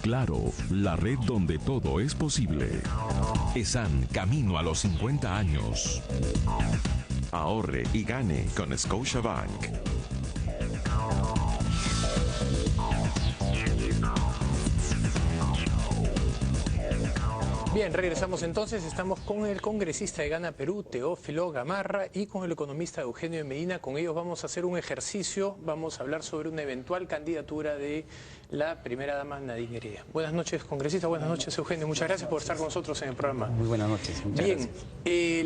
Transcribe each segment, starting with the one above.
Claro, la red donde todo es posible. ESAN, camino a los 50 años. Ahorre y gane con Scotiabank. Bien, regresamos entonces. Estamos con el congresista de Gana Perú, Teófilo Gamarra, y con el economista Eugenio Medina. Con ellos vamos a hacer un ejercicio. Vamos a hablar sobre una eventual candidatura de la primera dama Nadine Heredia. Buenas noches, congresista. Buenas noches, Eugenio. Muchas gracias por estar con nosotros en el programa. Muy buenas noches. Muchas Bien, gracias.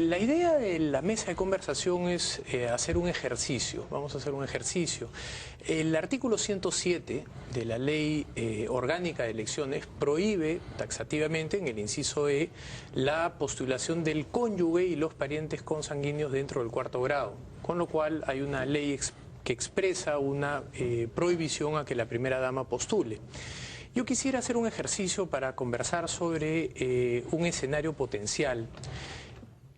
La idea de la mesa de conversación es hacer un ejercicio. Vamos a hacer un ejercicio. El artículo 107 de la Ley Orgánica de Elecciones prohíbe taxativamente, en el inciso E, la postulación del cónyuge y los parientes consanguíneos dentro del cuarto grado, con lo cual hay una ley que expresa una prohibición a que la primera dama postule. Yo quisiera hacer un ejercicio para conversar sobre un escenario potencial.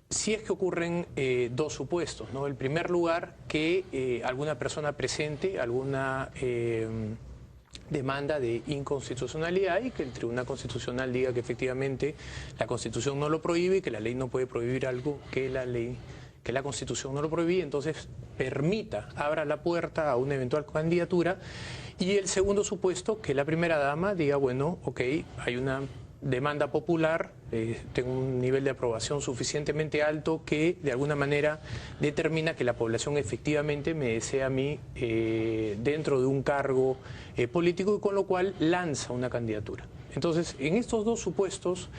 Si es que ocurren dos supuestos, ¿no? En primer lugar, que alguna persona presente alguna demanda de inconstitucionalidad y que el Tribunal Constitucional diga que efectivamente la Constitución no lo prohíbe y que la ley no puede prohibir algo que la Constitución no lo prohíbe, entonces abra la puerta a una eventual candidatura. Y el segundo supuesto, que la primera dama diga, bueno, ok, hay una demanda popular, tengo un nivel de aprobación suficientemente alto que de alguna manera determina que la población efectivamente me desea a mí dentro de un cargo político, y con lo cual lanza una candidatura. Entonces, en estos dos supuestos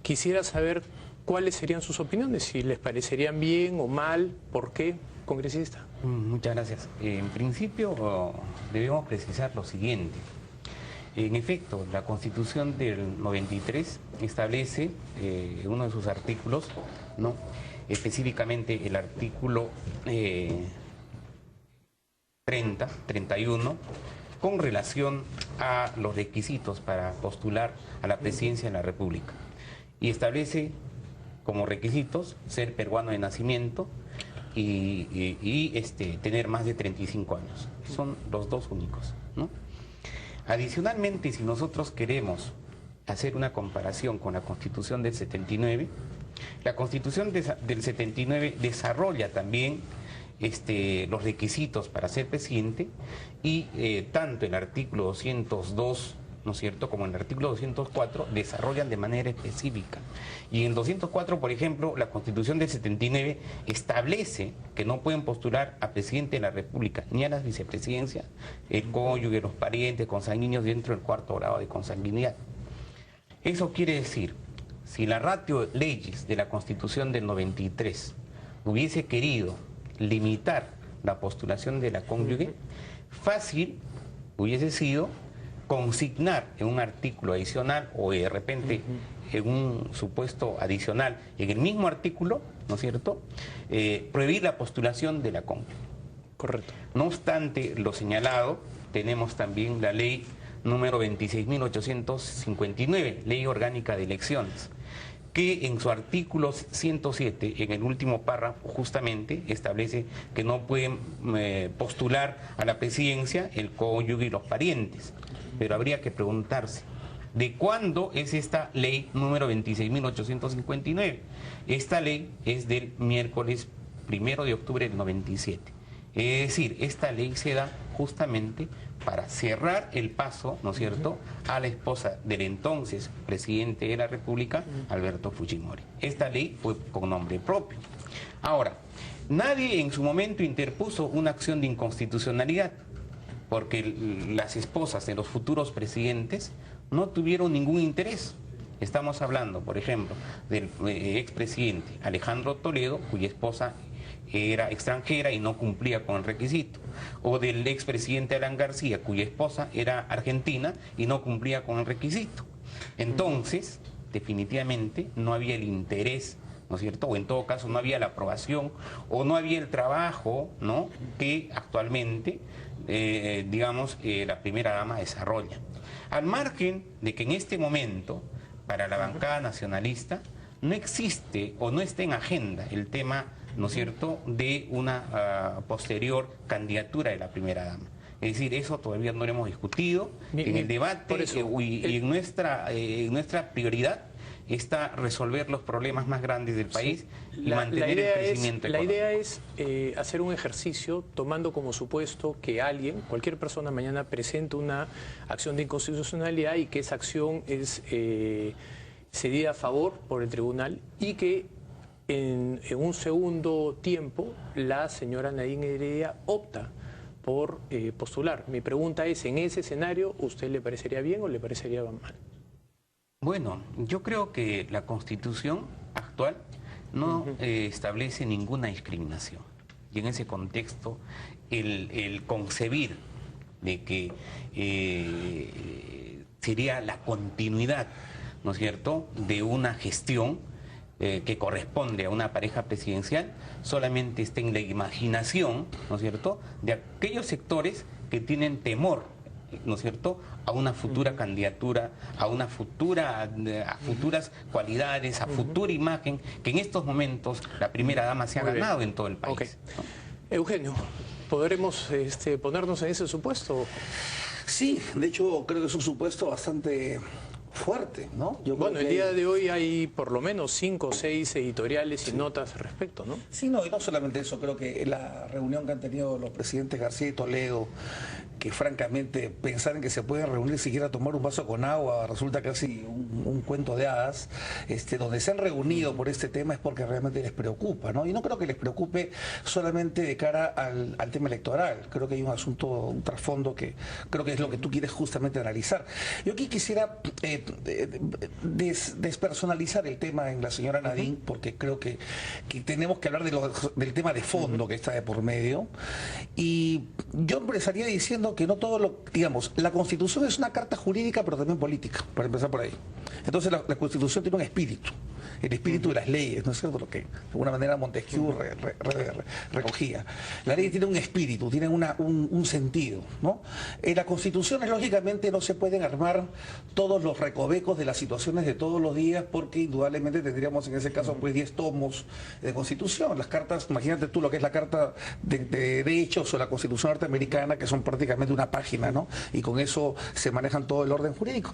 quisiera saber cuáles serían sus opiniones, si les parecerían bien o mal, ¿por qué, congresista? Muchas gracias. En principio debemos precisar lo siguiente. En efecto, la Constitución del 93 establece uno de sus artículos, ¿no? Específicamente el artículo 31, con relación a los requisitos para postular a la presidencia de la República. Y establece como requisitos ser peruano de nacimiento y tener más de 35 años. Son los dos únicos, ¿no? Adicionalmente, si nosotros queremos hacer una comparación con la Constitución del 79, la Constitución del 79 desarrolla también los requisitos para ser presidente, y tanto el artículo 202, ¿no es cierto?, como el artículo 204 desarrollan de manera específica. Y en el 204, por ejemplo, la Constitución del 79 establece que no pueden postular a presidente de la República ni a las vicepresidencias el cónyuge, los parientes consanguíneos dentro del cuarto grado de consanguinidad. Eso quiere decir, si la ratio leyes de la Constitución del 93 hubiese querido limitar la postulación de la cónyuge, fácil hubiese sido consignar en un artículo adicional o de repente en un supuesto adicional en el mismo artículo, ¿no es cierto?, prohibir la postulación de la cónyuge. Correcto. No obstante lo señalado, tenemos también la ley número 26.859, Ley Orgánica de Elecciones, que en su artículo 107, en el último párrafo, justamente establece que no pueden postular a la presidencia el cónyuge y los parientes. Pero habría que preguntarse, ¿de cuándo es esta ley número 26.859? Esta ley es del miércoles 1 de octubre del 97. Es decir, esta ley se da justamente para cerrar el paso, ¿no es cierto?, a la esposa del entonces presidente de la República, Alberto Fujimori. Esta ley fue con nombre propio. Ahora, nadie en su momento interpuso una acción de inconstitucionalidad, porque las esposas de los futuros presidentes no tuvieron ningún interés. Estamos hablando, por ejemplo, del expresidente Alejandro Toledo, cuya esposa era extranjera y no cumplía con el requisito, o del expresidente Alan García, cuya esposa era argentina y no cumplía con el requisito. Entonces, definitivamente no había el interés, ¿no es cierto?, o en todo caso no había la aprobación o no había el trabajo, ¿no?, que actualmente la primera dama desarrolla. Al margen de que en este momento, para la bancada nacionalista, no existe o no está en agenda el tema, ¿no es cierto?, de una posterior candidatura de la primera dama. Es decir, eso todavía no lo hemos discutido. En el debate y en nuestra prioridad está resolver los problemas más grandes del país y mantener el crecimiento económico. La idea es hacer un ejercicio tomando como supuesto que alguien, cualquier persona mañana presente una acción de inconstitucionalidad y que esa acción es cedida a favor por el tribunal y que en un segundo tiempo la señora Nadine Heredia opta por postular. Mi pregunta es, en ese escenario, ¿usted le parecería bien o le parecería mal? Bueno, yo creo que la Constitución actual no establece ninguna discriminación. Y en ese contexto, el concebir de que sería la continuidad, ¿no es cierto?, de una gestión que corresponde a una pareja presidencial, solamente está en la imaginación, ¿no es cierto?, de aquellos sectores que tienen temor, ¿no es cierto?, a una futura candidatura, a futuras cualidades, a futura imagen, que en estos momentos la primera dama se ha ganado en todo el país. Okay. ¿No? Eugenio, ¿podremos ponernos en ese supuesto? Sí, de hecho creo que es un supuesto bastante fuerte, ¿no? Bueno, el día de hoy hay por lo menos 5 o 6 editoriales y notas al respecto, ¿no? Sí, no, y no solamente eso, creo que la reunión que han tenido los presidentes García y Toledo, que francamente pensar en que se pueden reunir siquiera a tomar un vaso con agua resulta casi un cuento de hadas, donde se han reunido por este tema es porque realmente les preocupa, ¿no? Y no creo que les preocupe solamente de cara al tema electoral, creo que hay un asunto, un trasfondo que creo que es lo que tú quieres justamente analizar. Yo aquí quisiera despersonalizar el tema en la señora Nadine, porque creo que tenemos que hablar del tema de fondo que está de por medio, y yo empezaría diciendo que no todo digamos, la Constitución es una carta jurídica pero también política, para empezar por ahí. Entonces la Constitución tiene un espíritu, el espíritu de las leyes, ¿no es cierto? Lo que de alguna manera Montesquieu recogía. La ley tiene un espíritu, tiene un sentido, ¿no? Las constituciones lógicamente no se pueden armar todos los recovecos de las situaciones de todos los días, porque indudablemente tendríamos en ese caso pues 10 tomos de constitución. Las cartas, imagínate tú lo que es la Carta de Derechos o la Constitución norteamericana, que son prácticamente una página, ¿no? Y con eso se manejan todo el orden jurídico.